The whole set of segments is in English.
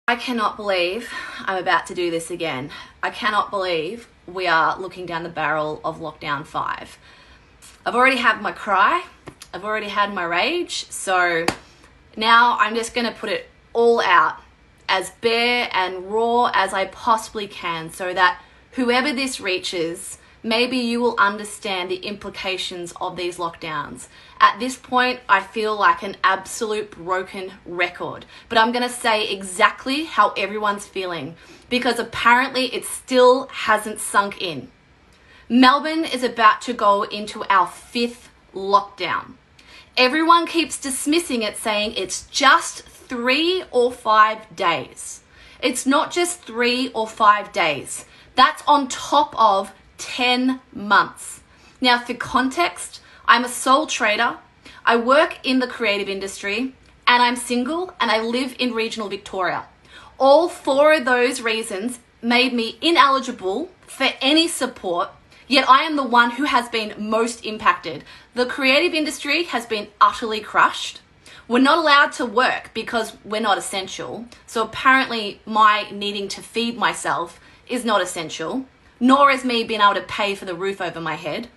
I cannot believe I'm about to do this again. I cannot believe we are looking down the barrel of lockdown 5. I've already had my cry. I've already had my rage. So now I'm just going to put it all out as bare and raw as I possibly can so that whoever this reaches, maybe you will understand the implications of these lockdowns. At this point, I feel like an absolute broken record, but I'm going to say exactly how everyone's feeling because apparently it still hasn't sunk in. Melbourne is about to go into our 5th lockdown. Everyone keeps dismissing it, saying it's just 3 or 5 days. It's not just 3 or 5 days. That's on top of 10 months. Now, for context, I'm a sole trader. I work in the creative industry and I'm single and I live in regional Victoria. All 4 of those reasons made me ineligible for any support, yet I am the one who has been most impacted. The creative industry has been utterly crushed. We're not allowed to work because we're not essential. So apparently my needing to feed myself is not essential, nor is me being able to pay for the roof over my head.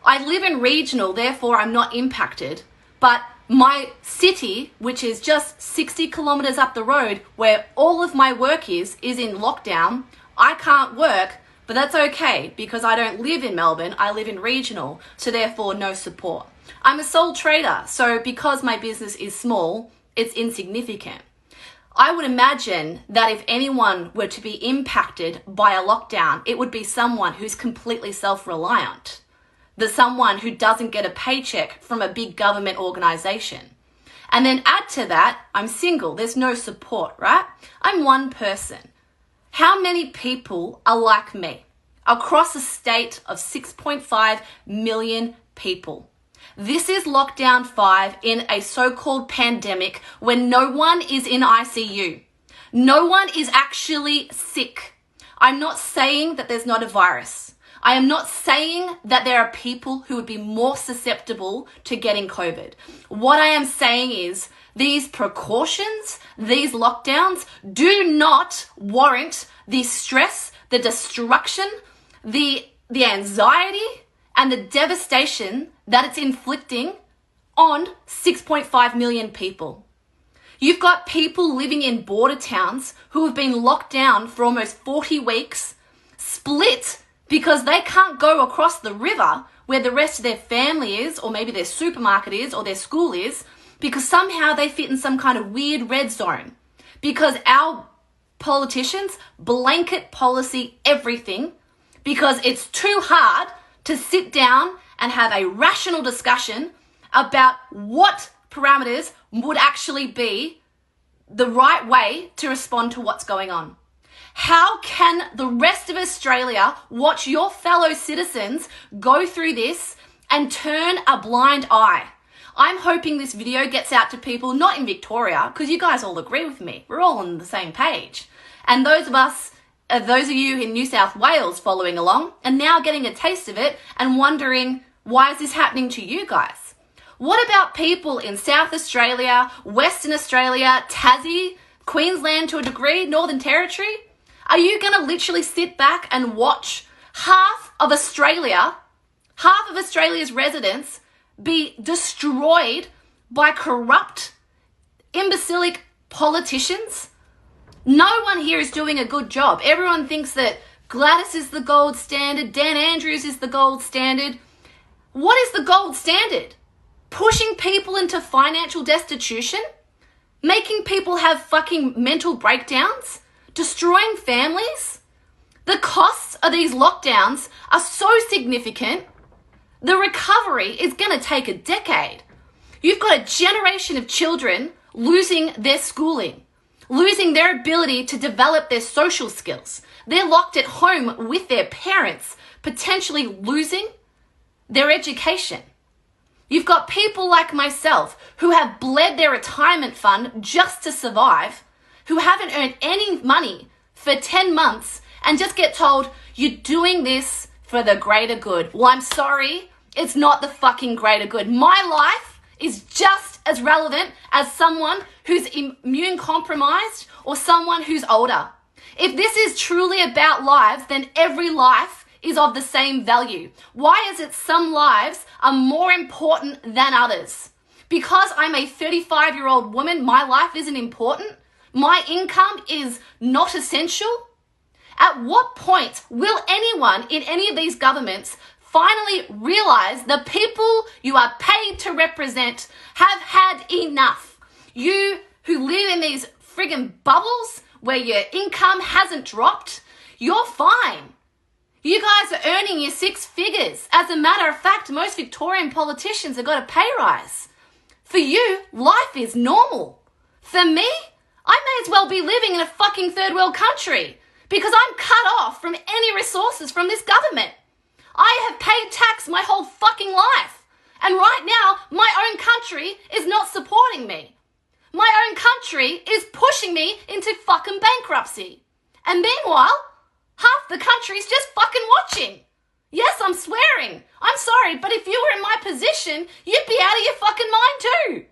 I live in regional, therefore I'm not impacted, but my city, which is just 60 kilometers up the road where all of my work is in lockdown. I can't work, but that's okay because I don't live in Melbourne, I live in regional, so therefore no support. I'm a sole trader, so because my business is small, it's insignificant. I would imagine that if anyone were to be impacted by a lockdown, it would be someone who's completely self-reliant. The someone who doesn't get a paycheck from a big government organization. And then add to that, I'm single, there's no support, right? I'm one person. How many people are like me across a state of 6.5 million people? This is lockdown 5 in a so-called pandemic when no one is in ICU. No one is actually sick. I'm not saying that there's not a virus. I am not saying that there are people who would be more susceptible to getting COVID. What I am saying is these precautions, these lockdowns do not warrant the stress, the destruction, the anxiety, and the devastation that it's inflicting on 6.5 million people. You've got people living in border towns who have been locked down for almost 40 weeks, split because they can't go across the river where the rest of their family is, or maybe their supermarket is, or their school is, because somehow they fit in some kind of weird red zone. Because our politicians blanket policy everything because it's too hard to sit down and have a rational discussion about what parameters would actually be the right way to respond to what's going on. How can the rest of Australia watch your fellow citizens go through this and turn a blind eye? I'm hoping this video gets out to people not in Victoria, because you guys all agree with me. We're all on the same page. And those of you in New South Wales following along are now getting a taste of it and wondering, why is this happening to you guys? What about people in South Australia, Western Australia, Tassie, Queensland to a degree, Northern Territory? Are you going to literally sit back and watch half of Australia's residents be destroyed by corrupt, imbecilic politicians? No one here is doing a good job. Everyone thinks that Gladys is the gold standard, Dan Andrews is the gold standard. What is the gold standard? Pushing people into financial destitution? Making people have fucking mental breakdowns? Destroying families? The costs of these lockdowns are so significant, the recovery is going to take a decade. You've got a generation of children losing their schooling, losing their ability to develop their social skills. They're locked at home with their parents, potentially losing their education. You've got people like myself who have bled their retirement fund just to survive, who haven't earned any money for 10 months and just get told, you're doing this for the greater good. Well, I'm sorry, it's not the fucking greater good. My life is just as relevant as someone who's immune compromised or someone who's older. If this is truly about lives, then every life is of the same value. Why is it some lives are more important than others? Because I'm a 35-year-old woman, my life isn't important? My income is not essential? At what point will anyone in any of these governments finally realize the people you are paid to represent have had enough? You who live in these friggin' bubbles where your income hasn't dropped, you're fine. You guys are earning your 6 figures. As a matter of fact, most Victorian politicians have got a pay rise. For you, life is normal. For me, I may as well be living in a fucking third world country because I'm cut off from any resources from this government. I have paid tax my whole fucking life. And right now, my own country is not supporting me. My own country is pushing me into fucking bankruptcy. And meanwhile, half the country's just fucking watching. Yes, I'm swearing. I'm sorry, but if you were in my position, you'd be out of your fucking mind too.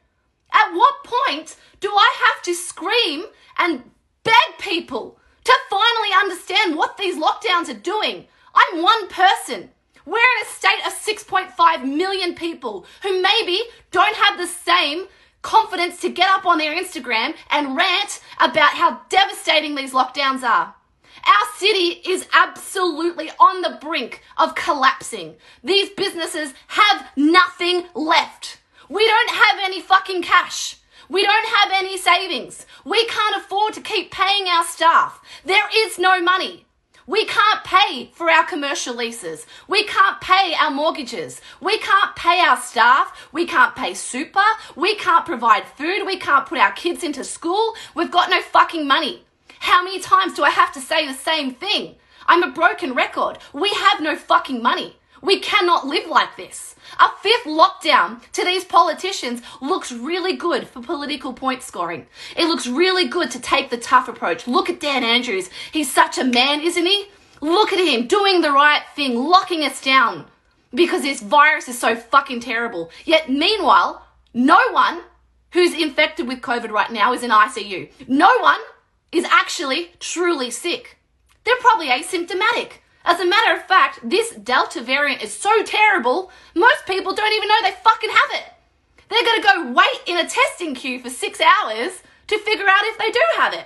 At what point do I have to scream and beg people to finally understand what these lockdowns are doing? I'm one person. We're in a state of 6.5 million people who maybe don't have the same confidence to get up on their Instagram and rant about how devastating these lockdowns are. Our city is absolutely on the brink of collapsing. These businesses have nothing left. We don't have any fucking cash. We don't have any savings. We can't afford to keep paying our staff. There is no money. We can't pay for our commercial leases. We can't pay our mortgages. We can't pay our staff. We can't pay super. We can't provide food. We can't put our kids into school. We've got no fucking money. How many times do I have to say the same thing? I'm a broken record. We have no fucking money. We cannot live like this. A 5th lockdown to these politicians looks really good for political point scoring. It looks really good to take the tough approach. Look at Dan Andrews. He's such a man, isn't he? Look at him doing the right thing, locking us down because this virus is so fucking terrible. Yet meanwhile, no one who's infected with COVID right now is in ICU. No one is actually truly sick. They're probably asymptomatic. As a matter of fact, this Delta variant is so terrible, most people don't even know they fucking have it. They're going to go wait in a testing queue for 6 hours to figure out if they do have it.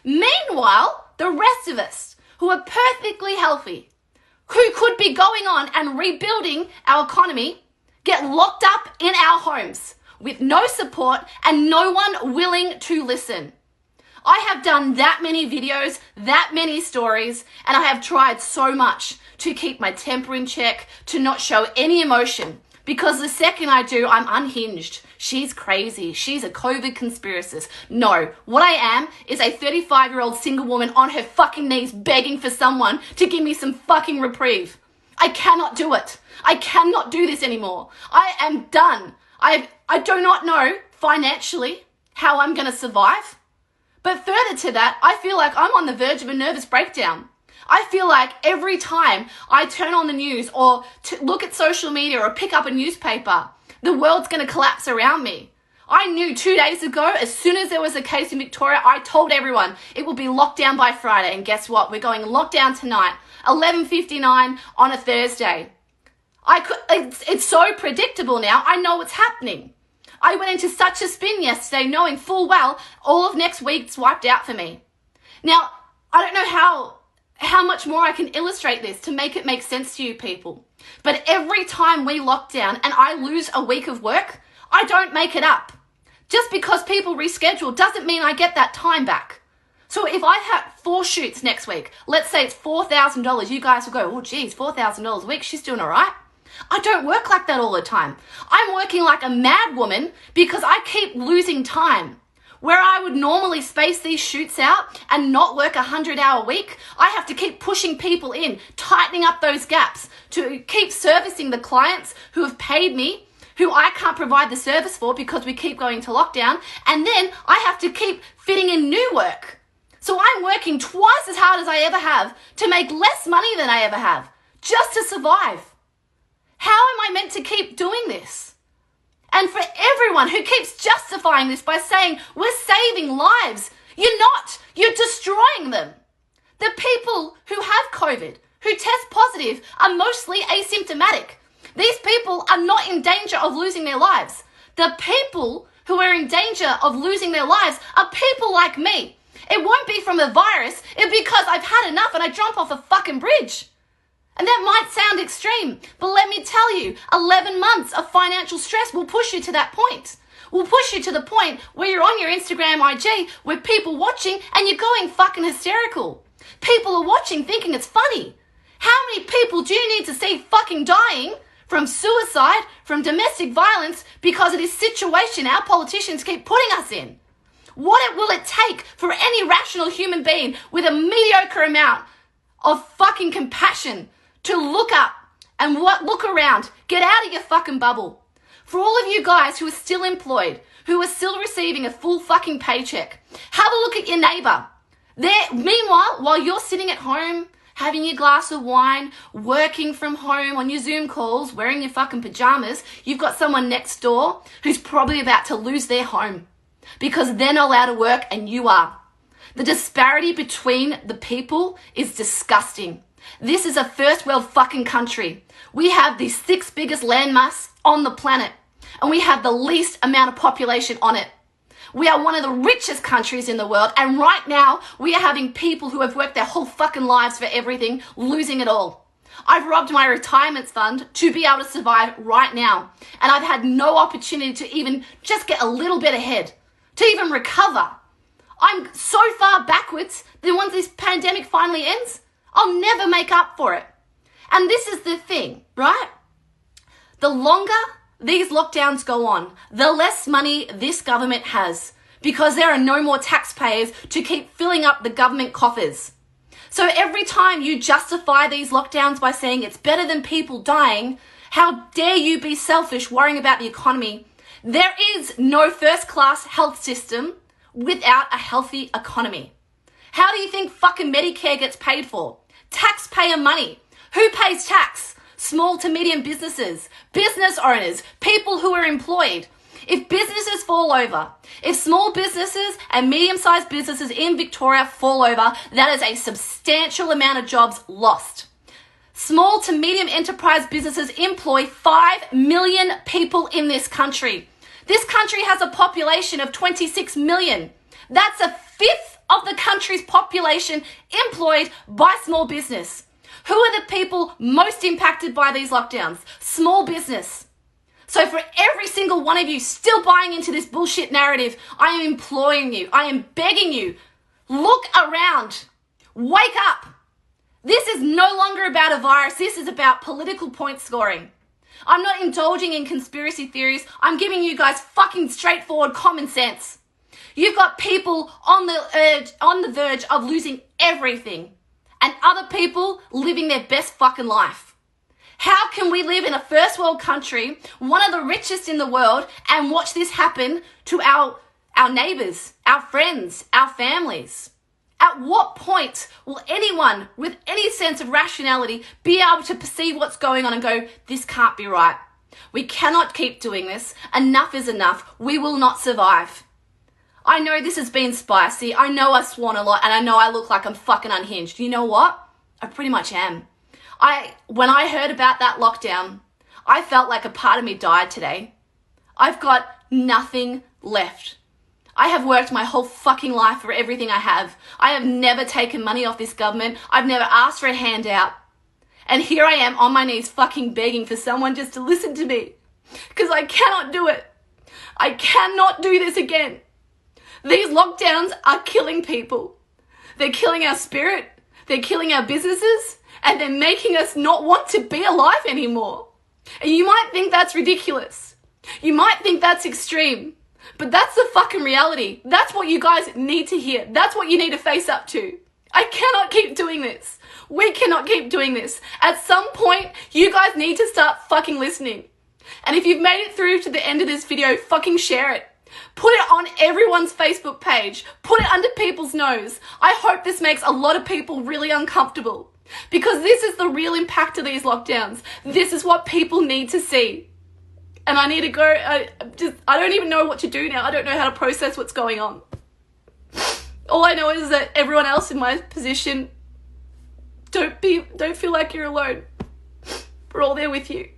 Meanwhile, the rest of us who are perfectly healthy, who could be going on and rebuilding our economy, get locked up in our homes with no support and no one willing to listen. I have done that many videos, that many stories, and I have tried so much to keep my temper in check, to not show any emotion, because the second I do, I'm unhinged. She's crazy. She's a COVID conspiracist. No, what I am is a 35-year-old single woman on her fucking knees begging for someone to give me some fucking reprieve. I cannot do it. I cannot do this anymore. I am done. I do not know financially how I'm going to survive. But further to that, I feel like I'm on the verge of a nervous breakdown. I feel like every time I turn on the news or look at social media or pick up a newspaper, the world's going to collapse around me. I knew 2 days ago, as soon as there was a case in Victoria, I told everyone it will be locked down by Friday. And guess what? We're going lockdown tonight, 11:59 on a Thursday. It's so predictable now. I know what's happening. I went into such a spin yesterday knowing full well all of next week's wiped out for me. Now, I don't know how much more I can illustrate this to make it make sense to you people. But every time we lock down and I lose a week of work, I don't make it up. Just because people reschedule doesn't mean I get that time back. So if I have 4 shoots next week, let's say it's $4,000, you guys will go, oh geez, $4,000 a week, she's doing all right. I don't work like that all the time. I'm working like a mad woman because I keep losing time. Where I would normally space these shoots out and not work a 100-hour week, I have to keep pushing people in, tightening up those gaps to keep servicing the clients who have paid me, who I can't provide the service for because we keep going to lockdown, and then I have to keep fitting in new work. So I'm working twice as hard as I ever have to make less money than I ever have, just to survive. How am I meant to keep doing this? And for everyone who keeps justifying this by saying we're saving lives, you're not. You're destroying them. The people who have COVID, who test positive, are mostly asymptomatic. These people are not in danger of losing their lives. The people who are in danger of losing their lives are people like me. It won't be from a virus. It'll be because I've had enough and I jump off a fucking bridge. And that might sound extreme, but let me tell you, 11 months of financial stress will push you to that point. Will push you to the point where you're on your Instagram IG with people watching and you're going fucking hysterical. People are watching thinking it's funny. How many people do you need to see fucking dying from suicide, from domestic violence because of this situation our politicians keep putting us in? What will it take for any rational human being with a mediocre amount of fucking compassion to look up and look around, get out of your fucking bubble? For all of you guys who are still employed, who are still receiving a full fucking paycheck, have a look at your neighbor. Meanwhile, while you're sitting at home, having your glass of wine, working from home on your Zoom calls, wearing your fucking pajamas, you've got someone next door who's probably about to lose their home because they're not allowed to work and you are. The disparity between the people is disgusting. This is a first world fucking country. We have the 6th biggest landmass on the planet and we have the least amount of population on it. We are one of the richest countries in the world, and right now we are having people who have worked their whole fucking lives for everything losing it all. I've robbed my retirement fund to be able to survive right now, and I've had no opportunity to even just get a little bit ahead, to even recover. I'm so far backwards that once this pandemic finally ends, I'll never make up for it. And this is the thing, right? The longer these lockdowns go on, the less money this government has because there are no more taxpayers to keep filling up the government coffers. So every time you justify these lockdowns by saying it's better than people dying, how dare you be selfish worrying about the economy? There is no first-class health system without a healthy economy. How do you think fucking Medicare gets paid for? Taxpayer money. Who pays tax? Small to medium businesses, business owners, people who are employed. If businesses fall over, if small businesses and medium-sized businesses in Victoria fall over, that is a substantial amount of jobs lost. Small to medium enterprise businesses employ 5 million people in this country. This country has a population of 26 million. That's a fifth of the country's population employed by small business. Who are the people most impacted by these lockdowns? Small business. So for every single one of you still buying into this bullshit narrative, I am imploring you, I am begging you, look around, wake up. This is no longer about a virus, this is about political point scoring. I'm not indulging in conspiracy theories, I'm giving you guys fucking straightforward common sense. You've got people on the verge of losing everything, and other people living their best fucking life. How can we live in a first world country, one of the richest in the world, and watch this happen to our neighbors, our friends, our families? At what point will anyone with any sense of rationality be able to perceive what's going on and go, this can't be right. We cannot keep doing this. Enough is enough. We will not survive. I know this has been spicy. I know I swan a lot and I know I look like I'm fucking unhinged. You know what? I pretty much am. When I heard about that lockdown, I felt like a part of me died today. I've got nothing left. I have worked my whole fucking life for everything I have. I have never taken money off this government. I've never asked for a handout. And here I am on my knees fucking begging for someone just to listen to me. Because I cannot do it. I cannot do this again. These lockdowns are killing people. They're killing our spirit. They're killing our businesses. And they're making us not want to be alive anymore. And you might think that's ridiculous. You might think that's extreme. But that's the fucking reality. That's what you guys need to hear. That's what you need to face up to. I cannot keep doing this. We cannot keep doing this. At some point, you guys need to start fucking listening. And if you've made it through to the end of this video, fucking share it. Put it on everyone's Facebook page. Put it under people's nose. I hope this makes a lot of people really uncomfortable. Because this is the real impact of these lockdowns. This is what people need to see. and I need to go. I don't even know what to do now. I don't know how to process what's going on. All I know is that everyone else in my position, don't feel like you're alone. We're all there with you.